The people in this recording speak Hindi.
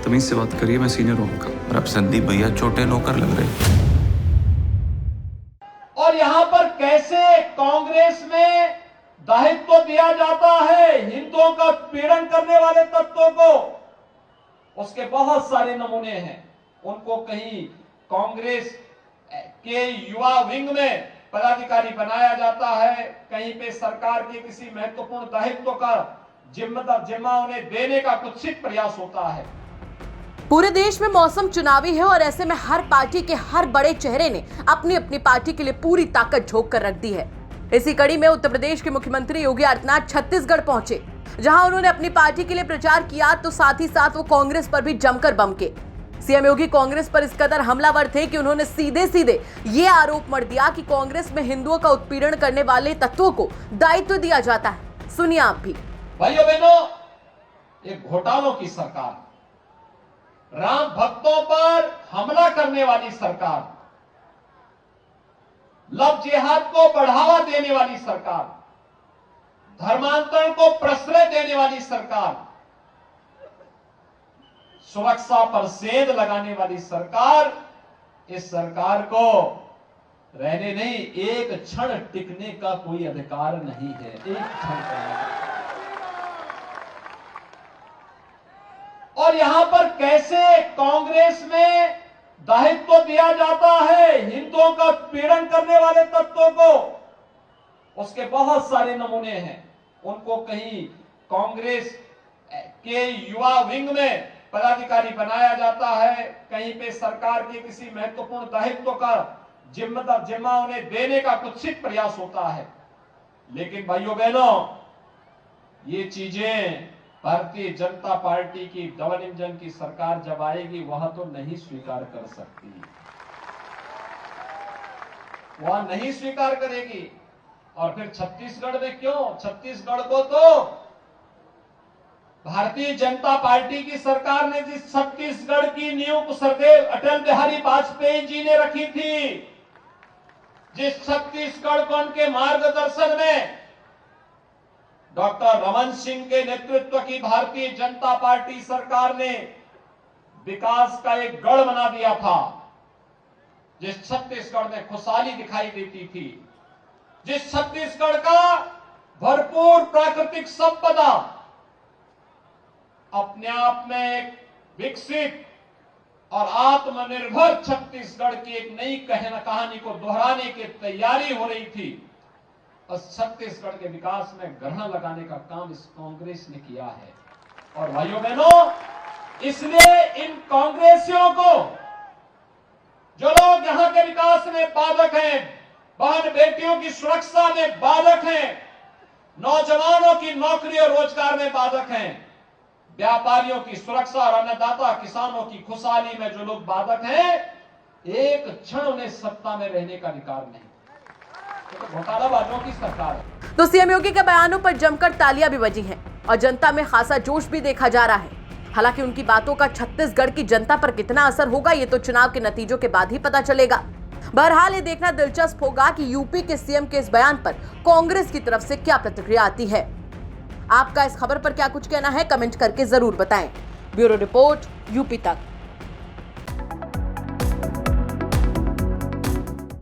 तमीज से बात करिए, मैं सीनियर हूँ आपका। और अब संदीप भैया छोटे नौकर लग रहे। और यहां पर कैसे कांग्रेस में दायित्व दिया जाता है हिंदुओं का पीड़न करने वाले तत्वों को, उसके बहुत सारे नमूने हैं। उनको कहीं कांग्रेस के युवा विंग में पदाधिकारी बनाया जाता है, कहीं पे सरकार के किसी महत्वपूर्ण दायित्व का जिम्मा उन्हें देने का कुत्सित प्रयास होता है। पूरे देश में मौसम चुनावी है और ऐसे में हर पार्टी के हर बड़े चेहरे ने अपनी अपनी पार्टी के लिए पूरी ताकत झोंक कर रख दी है। इसी कड़ी में उत्तर प्रदेश के मुख्यमंत्री योगी आदित्यनाथ छत्तीसगढ़ पहुंचे, जहां उन्होंने अपनी पार्टी के लिए प्रचार किया, तो साथ ही साथ वो कांग्रेस पर भी जमकर बमके। सीएम योगी कांग्रेस पर इस कदर हमलावर थे कि उन्होंने सीधे सीधे ये आरोप मढ़ दिया कि कांग्रेस में हिंदुओं का उत्पीड़न करने वाले तत्वों को दायित्व दिया जाता है। सुनिए आप भी। भाइयों बहनों, ये घोटालों की सरकार, राम भक्तों पर हमला करने वाली सरकार, लव जिहाद को बढ़ावा देने वाली सरकार, धर्मांतरण को प्रश्रय देने वाली सरकार, सुरक्षा पर सेंध लगाने वाली सरकार, इस सरकार को रहने नहीं, एक क्षण टिकने का कोई अधिकार नहीं है। एक क्षण का। और यहां पर कैसे कांग्रेस में दायित्व दिया जाता है हिंदुओं का पीड़न करने वाले तत्वों को, उसके बहुत सारे नमूने हैं। उनको कहीं कांग्रेस के युवा विंग में पदाधिकारी बनाया जाता है, कहीं पे सरकार के किसी महत्वपूर्ण दायित्व का जिम्मा उन्हें देने का कुत्सित प्रयास होता है। लेकिन भाइयों बहनों, ये चीजें भारतीय जनता पार्टी की डबल इंजन की सरकार जब आएगी वह तो नहीं स्वीकार कर सकती, वह नहीं स्वीकार करेगी। और फिर छत्तीसगढ़ में क्यों? छत्तीसगढ़ को तो भारतीय जनता पार्टी की सरकार ने जिस छत्तीसगढ़ की नींव सरदेव अटल बिहारी वाजपेयी जी ने रखी थी, जिस छत्तीसगढ़ को उनके मार्गदर्शन में डॉक्टर रमन सिंह के नेतृत्व की भारतीय जनता पार्टी सरकार ने विकास का एक गढ़ बना दिया था, जिस छत्तीसगढ़ में खुशहाली दिखाई देती थी, जिस छत्तीसगढ़ का भरपूर प्राकृतिक संपदा अपने आप में एक विकसित और आत्मनिर्भर छत्तीसगढ़ की एक नई कहानी को दोहराने की तैयारी हो रही थी, उस छत्तीसगढ़ के विकास में ग्रहण लगाने का काम इस कांग्रेस ने किया है। और भाइयों बहनों, इसलिए इन कांग्रेसियों को, जो लोग यहां के विकास में बाधक हैं, बहन बेटियों की सुरक्षा में बाधक हैं, नौजवानों की नौकरी और रोजगार में बाधक हैं, व्यापारियों की सुरक्षा और अन्नदाता किसानों की खुशहाली में जो लोग बाधक हैं, एक क्षण उन्हें सत्ता में रहने का अधिकार नहीं। तो घोटालाबाजों की सरकार है। तो सीएम योगी के बयानों पर जमकर तालियां भी बजी हैं और जनता में खासा जोश भी देखा जा रहा है। हालांकि उनकी बातों का छत्तीसगढ़ की जनता पर कितना असर होगा, ये तो चुनाव के नतीजों के बाद ही पता चलेगा। बहरहाल ये देखना दिलचस्प होगा कि यूपी के सीएम के इस बयान पर कांग्रेस की तरफ से क्या प्रतिक्रिया आती है। आपका इस खबर पर क्या कुछ कहना है, कमेंट करके जरूर बताएं। ब्यूरो रिपोर्ट, यूपी तक।